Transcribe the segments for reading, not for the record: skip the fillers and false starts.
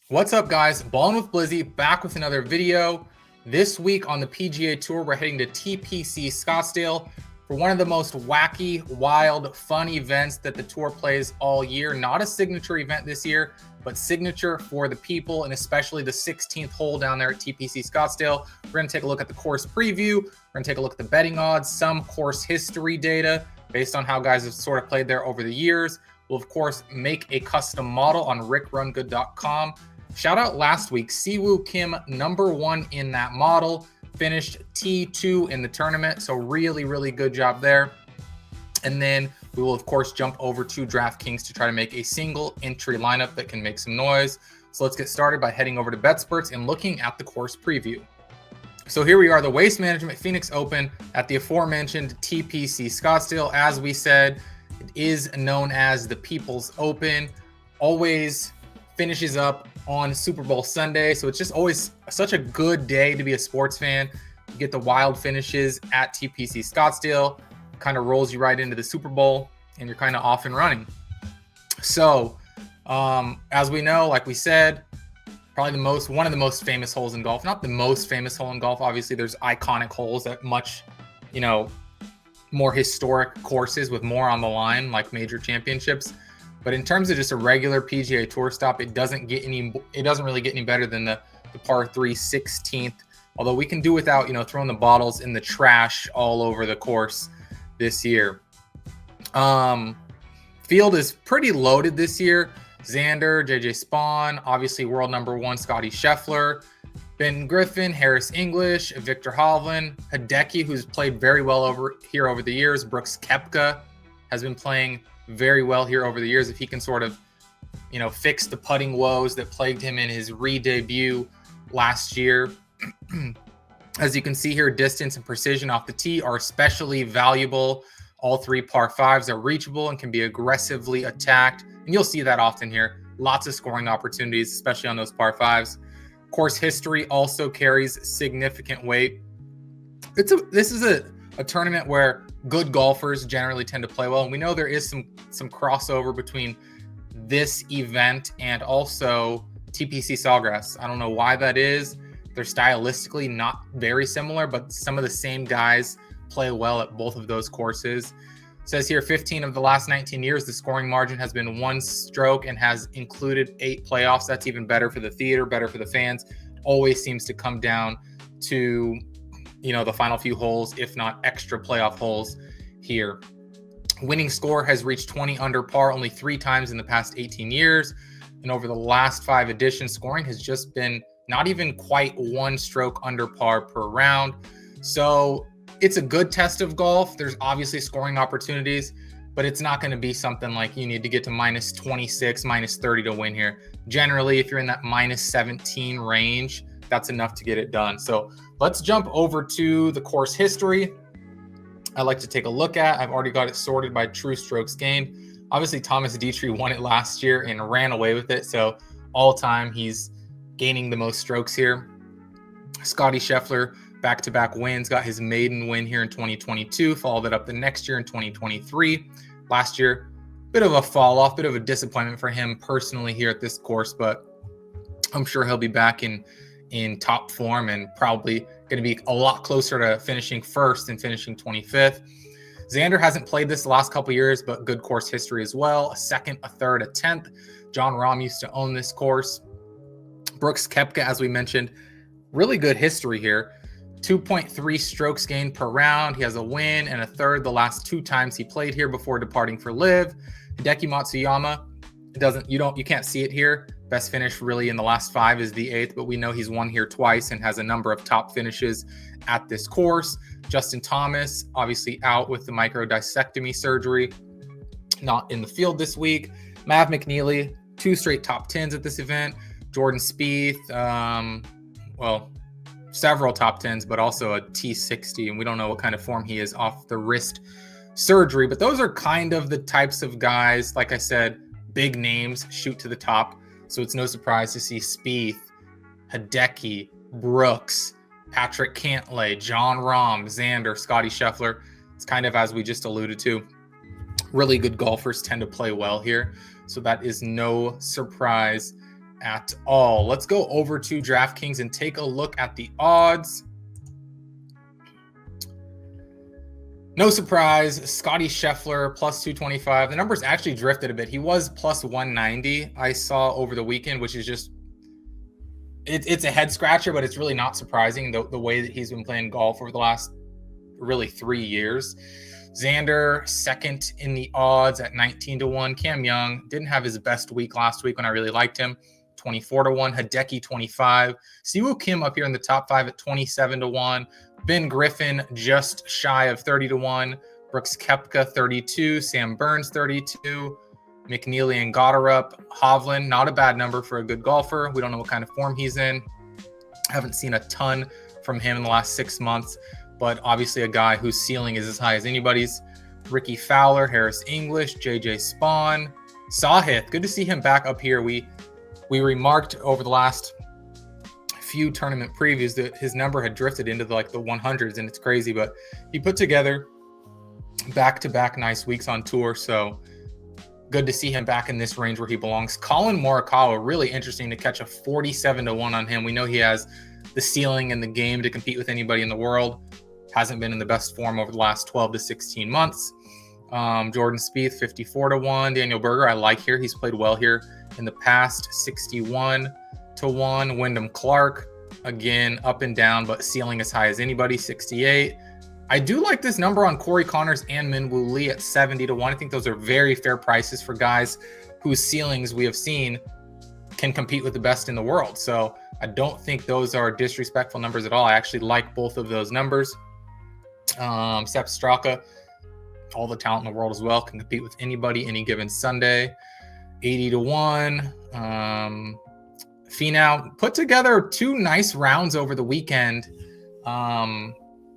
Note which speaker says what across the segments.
Speaker 1: What's up, guys? Ballin with Blizzy back with another video. This week on the PGA Tour, we're heading to TPC Scottsdale for one of the most wacky, wild, fun events that the tour plays all year. Not a signature event this year, but signature for the people, and especially the 16th hole down there at TPC Scottsdale. We're going to take a look at the course preview. We're going to take a look at the betting odds, some course history data based on how guys have sort of played there over the years. We'll, of course, make a custom model on rickrungood.com. Shout out last week, Siwoo Kim, #1 in that model, finished T2 in the tournament. So really good job there. And then we will, of course, jump over to DraftKings to try to make a single entry lineup that can make some noise. So let's get started by heading over to BetSperts and looking at the course preview. So here we are, the Waste Management Phoenix Open at the aforementioned TPC Scottsdale. As we said, it is known as the People's Open. Always finishes up on Super Bowl Sunday. So it's just always such a good day to be a sports fan. You get the wild finishes at TPC Scottsdale, kind of rolls you right into the Super Bowl, and you're kind of off and running. So as we know, like we said, probably one of the most famous holes in golf. Not the most famous hole in golf. Obviously, there's iconic holes at much, more historic courses with more on the line, like major championships. But in terms of just a regular PGA Tour stop, it doesn't really get any better than the par 3 16th. Although we can do without, throwing the bottles in the trash all over the course this year. Field is pretty loaded this year. Xander, JJ Spawn, obviously world #1 Scottie Scheffler, Ben Griffin, Harris English, Victor Hovland, Hideki, who's played very well over the years. Brooks Koepka has been playing very well here over the years. If he can sort of, fix the putting woes that plagued him in his re-debut last year. As you can see here, distance and precision off the tee are especially valuable. All 3 par 5s are reachable and can be aggressively attacked. And you'll see that often here. Lots of scoring opportunities, especially on those par 5s. Course history also carries significant weight. This is a tournament where good golfers generally tend to play well. And we know there is some crossover between this event and also TPC Sawgrass. I don't know why that is. They're stylistically not very similar, but some of the same guys play well at both of those courses. It says here, 15 of the last 19 years, the scoring margin has been 1 stroke and has included 8 playoffs. That's even better for the theater, better for the fans. It always seems to come down to the final few holes, if not extra playoff holes here. Winning score has reached 20 under par only 3 times in the past 18 years. And over the last 5 editions, scoring has just been not even quite 1 stroke under par per round. So it's a good test of golf. There's obviously scoring opportunities, but it's not going to be something like you need to get to -26, -30 to win here. Generally, if you're in that -17 range, that's enough to get it done. So let's jump over to the course history I like to take a look at. I've already got it sorted by true strokes gained. Obviously, Thomas Dietrich won it last year and ran away with it. So all time, he's gaining the most strokes here. Scottie Scheffler, back-to-back wins, got his maiden win here in 2022, followed it up the next year in 2023. Last year, bit of a fall off, bit of a disappointment for him personally here at this course, but I'm sure he'll be back in top form and probably going to be a lot closer to finishing first and finishing 25th. Xander hasn't played this the last couple years, but good course history as well. A 2nd, a 3rd, a 10th. Jon Rahm used to own this course. Brooks Koepka, as we mentioned, really good history here. 2.3 strokes gained per round. He has a win and a 3rd the last 2 times he played here before departing for LIV. Hideki Matsuyama, you can't see it here. Best finish really in the last 5 is the 8th, but we know he's won here twice and has a number of top finishes at this course. Justin Thomas, obviously out with the microdiscectomy surgery, not in the field this week. Mav McNeely, 2 straight top 10s at this event. Jordan Spieth, several top 10s, but also a T60, and we don't know what kind of form he is off the wrist surgery. But those are kind of the types of guys, like I said, big names shoot to the top. So it's no surprise to see Spieth, Hideki, Brooks, Patrick Cantlay, Jon Rahm, Xander, Scottie Scheffler. It's kind of as we just alluded to. Really good golfers tend to play well here. So that is no surprise at all. Let's go over to DraftKings and take a look at the odds. No surprise, Scotty Scheffler plus 225. The numbers actually drifted a bit. He was plus 190 I saw over the weekend, which is just, it's a head scratcher, but it's really not surprising the way that he's been playing golf over the last really 3 years. Xander, second in the odds at 19-1. Cam Young didn't have his best week last week when I really liked him. 24-1. Hideki, 25. Siwoo Kim up here in the top 5 at 27-1. Ben Griffin just shy of 30-1. Brooks Koepka, 32. Sam Burns, 32. McNeely and Goddard. Hovland, not a bad number for a good golfer. We don't know what kind of form he's in. Haven't seen a ton from him in the last 6 months, but obviously a guy whose ceiling is as high as anybody's. Ricky Fowler, Harris English, JJ Spawn, Sahith. Good to see him back up here. We remarked over the last few tournament previews that his number had drifted into the 100s, and it's crazy, but he put together back-to-back nice weeks on tour, so good to see him back in this range where he belongs. Colin Morikawa, really interesting to catch a 47-1 on him. We know he has the ceiling in the game to compete with anybody in the world. Hasn't been in the best form over the last 12 to 16 months. Jordan Spieth, 54-1. Daniel Berger, I like here. He's played well here in the past, 61-1. Wyndham Clark, again, up and down, but ceiling as high as anybody, 68. I do like this number on Corey Connors and Minwoo Lee at 70-1. I think those are very fair prices for guys whose ceilings we have seen can compete with the best in the world. So I don't think those are disrespectful numbers at all. I actually like both of those numbers. Sepp Straka, all the talent in the world as well, can compete with anybody any given Sunday. 80-1. Finau put together 2 nice rounds over the weekend.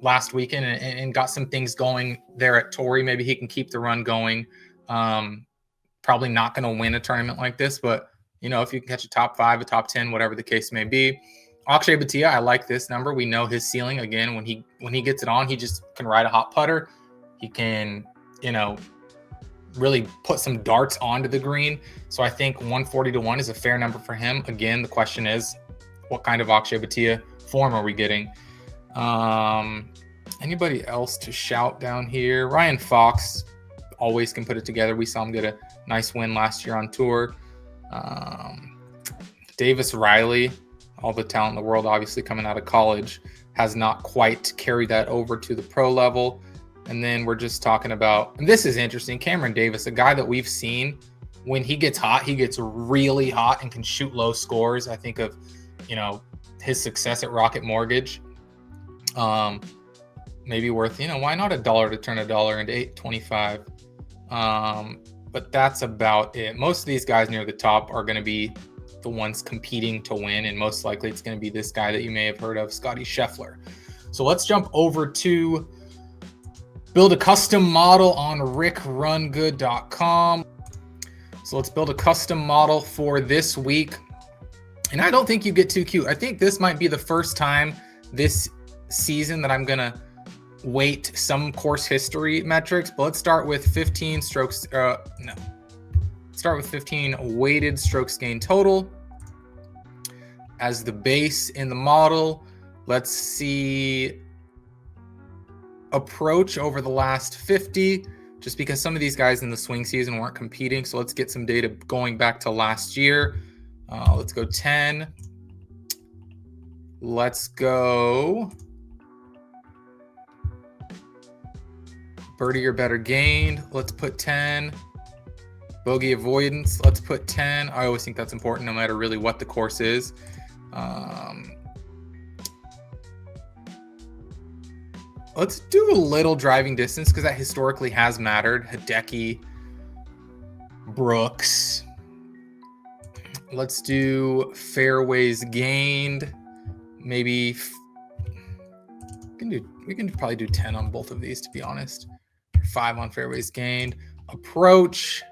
Speaker 1: Last weekend and got some things going there at Torrey. Maybe he can keep the run going. Probably not going to win a tournament like this, but if you can catch a top 5, a top 10, whatever the case may be. Akshay Bhatia, I like this number. We know his ceiling. Again, when he gets it on, he just can ride a hot putter. He can, really put some darts onto the green. So I think 140-1 is a fair number for him. Again, the question is, what kind of Akshay Bhatia form are we getting? Anybody else to shout down here? Ryan Fox always can put it together. We saw him get a nice win last year on tour. Davis Riley, all the talent in the world, obviously coming out of college, has not quite carried that over to the pro level. And then we're just talking about, and this is interesting, Cameron Davis, a guy that we've seen when he gets hot, he gets really hot and can shoot low scores. I think of, his success at Rocket Mortgage. Maybe worth, why not $1 to turn $1 into $8.25? But that's about it. Most of these guys near the top are going to be the ones competing to win, and most likely it's going to be this guy that you may have heard of, Scotty Scheffler. So let's jump over to build a custom model on rickrungood.com. So let's build a custom model for this week. And I don't think you get too cute. I think this might be the first time this season that I'm going to weight some course history metrics, but let's start with 15 strokes. Start with 15 weighted strokes gained total as the base in the model. Let's see approach over the last 50, just because some of these guys in the swing season weren't competing. So let's get some data going back to last year. Let's go 10. Let's go birdie or better gained. Let's put 10. Bogey avoidance. Let's put 10. I always think that's important no matter really what the course is. Let's do a little driving distance because that historically has mattered. Hideki, Brooks. Let's do fairways gained. Maybe we can probably do 10 on both of these, to be honest. 5 on fairways gained. Approach.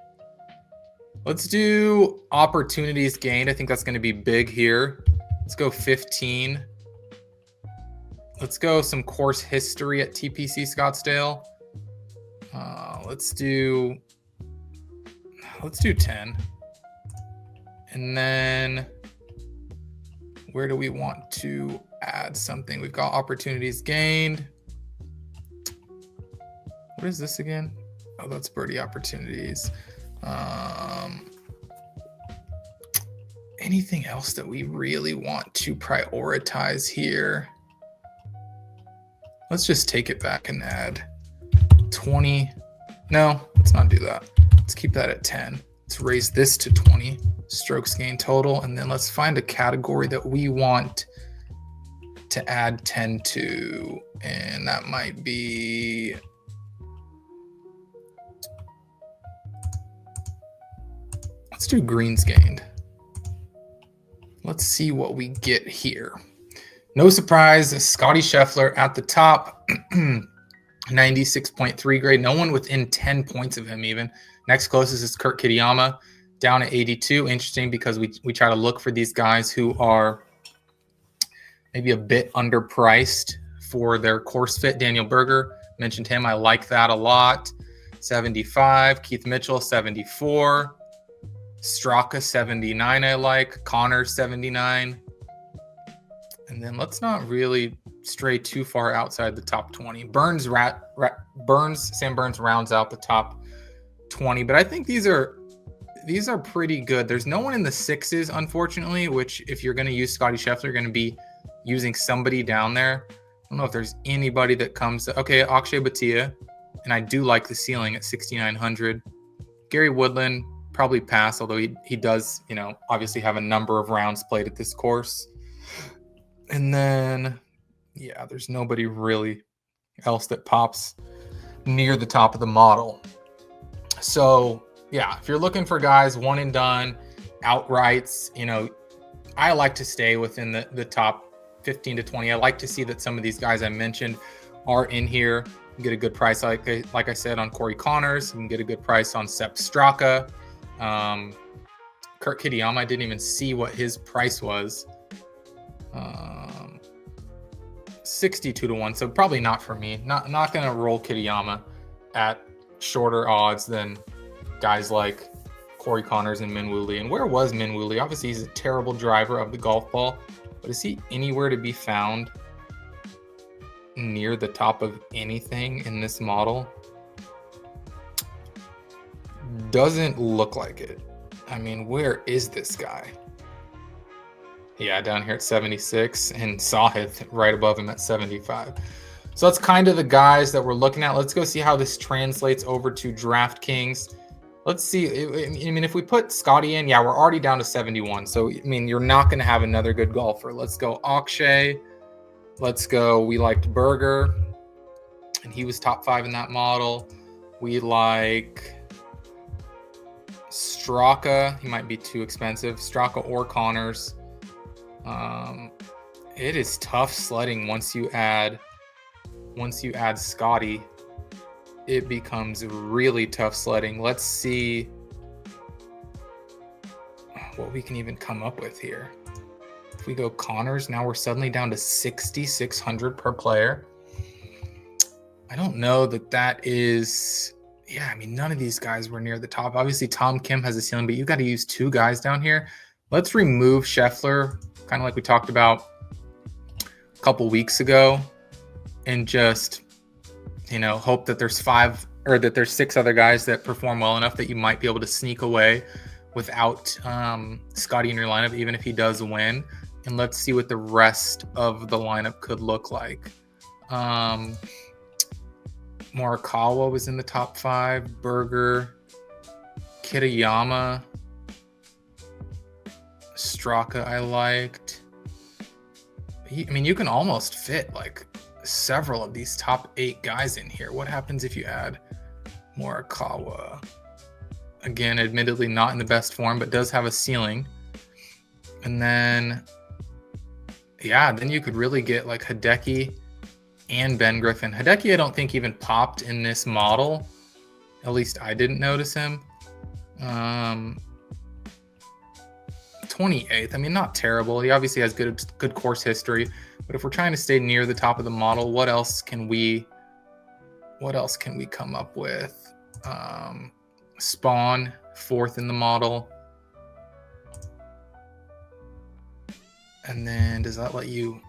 Speaker 1: Let's do opportunities gained. I think that's going to be big here. Let's go 15. Let's go some course history at TPC Scottsdale. Let's do 10. And then Where do we want to add something? We've got opportunities gained. What is this again? Oh, that's birdie opportunities. Anything else that we really want to prioritize here? Let's just take it back and add 20. No, let's not do that. Let's keep that at 10. Let's raise this to 20 strokes gained total. And then let's find a category that we want to add 10 to. And that might be, let's do greens gained. Let's see what we get here. No surprise, Scotty Scheffler at the top, 96.3 grade. No one within 10 points of him even. Next closest is Kurt Kitayama, down at 82. Interesting because we try to look for these guys who are maybe a bit underpriced for their course fit. Daniel Berger, mentioned him. I like that a lot. 75. Keith Mitchell, 74. Straka, 79 I like. Connor, 79. And then let's not really stray too far outside the top 20. Sam Burns rounds out the top 20, but I think these are pretty good. There's no one in the sixes, unfortunately, which if you're going to use Scotty Scheffler, you're going to be using somebody down there. I don't know if there's anybody that comes. Okay, Akshay Bhatia, and I do like the ceiling at 6,900. Gary Woodland, probably pass, although he does, obviously have a number of rounds played at this course. And then, yeah, there's nobody really else that pops near the top of the model. So, yeah, if you're looking for guys one and done, outrights, I like to stay within the top 15 to 20. I like to see that some of these guys I mentioned are in here. You get a good price, like I said, on Corey Connors. You can get a good price on Sepp Straka. Kurt Kitayama, I didn't even see what his price was. 62 to 1, so probably not for me. Not going to roll Kitayama at shorter odds than guys like Corey Connors and Min Woo Lee. And where was Min Woo Lee? Obviously, he's a terrible driver of the golf ball, but is he anywhere to be found near the top of anything in this model? Doesn't look like it. I mean, where is this guy? Yeah, down here at 76, and Sahith right above him at 75. So that's kind of the guys that we're looking at. Let's go see how this translates over to DraftKings. Let's see. I mean, if we put Scotty in, yeah, we're already down to 71. So, I mean, you're not going to have another good golfer. Let's go Akshay. Let's go. We liked Berger, and he was top 5 in that model. We like Straka. He might be too expensive. Straka or Connors. It is tough sledding once you add Scotty. It becomes really tough sledding. Let's see what we can even come up with here. If we go Connors, now we're suddenly down to 6,600 per player. I don't know that is. Yeah, I mean, none of these guys were near the top. Obviously, Tom Kim has a ceiling, but you got to use 2 guys down here. Let's remove Scheffler, kind of like we talked about a couple weeks ago, and just, hope that there's 6 other guys that perform well enough that you might be able to sneak away without Scotty in your lineup, even if he does win. And let's see what the rest of the lineup could look like. Morikawa was in the top 5. Berger, Kitayama, Straka I liked. You can almost fit like several of these top 8 guys in here. What happens if you add Morikawa? Again, admittedly not in the best form, but does have a ceiling. And then, yeah, then you could really get like Hideki and Ben Griffin. Hideki, I don't think even popped in this model. At least I didn't notice him. 28th. I mean, not terrible. He obviously has good course history. But if we're trying to stay near the top of the model, what else can we come up with? Spawn, 4th in the model. And then does that let you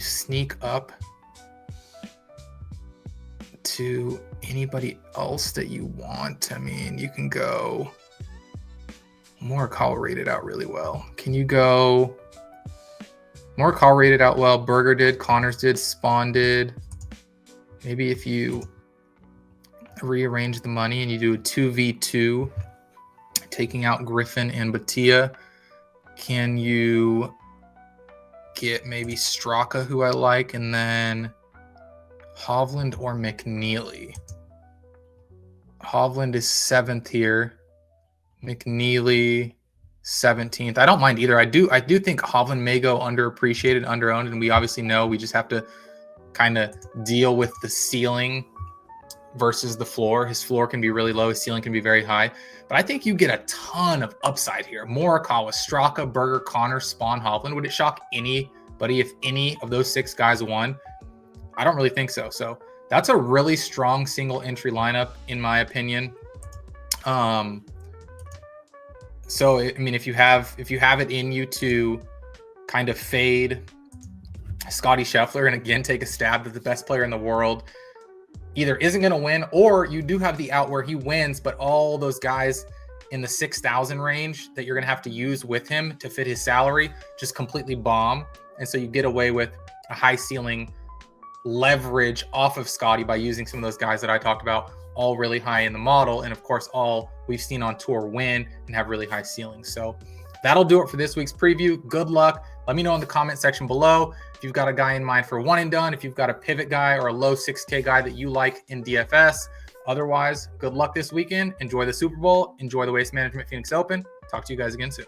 Speaker 1: sneak up to anybody else that you want? I mean, you can go Morikawa rated out really well. Can you go Morikawa rated out well? Berger did, Connors did, Spawn did. Maybe if you rearrange the money and you do a 2v2, taking out Griffin and Batia, can you get maybe Straka, who I like, and then Hovland or McNeely? Hovland is 7th here. McNeely 17th. I don't mind either. I do think Hovland may go underappreciated, underowned, and we obviously know we just have to kind of deal with the ceiling versus the floor. His floor can be really low, his ceiling can be very high. But I think you get a ton of upside here. Morikawa, Straka, Berger, Connor, Spawn, Hovland. Would it shock anybody if any of those 6 guys won? I don't really think so. So that's a really strong single entry lineup, in my opinion. So I mean, if you have it in you to kind of fade Scottie Scheffler and again take a stab at the best player in the world, either isn't going to win, or you do have the out where he wins, but all those guys in the 6,000 range that you're going to have to use with him to fit his salary just completely bomb. And so you get away with a high ceiling leverage off of Scottie by using some of those guys that I talked about, all really high in the model. And of course, all we've seen on tour win and have really high ceilings. So that'll do it for this week's preview. Good luck. Let me know in the comment section below if you've got a guy in mind for one and done, if you've got a pivot guy or a low 6K guy that you like in DFS. Otherwise, good luck this weekend. Enjoy the Super Bowl. Enjoy the Waste Management Phoenix Open. Talk to you guys again soon.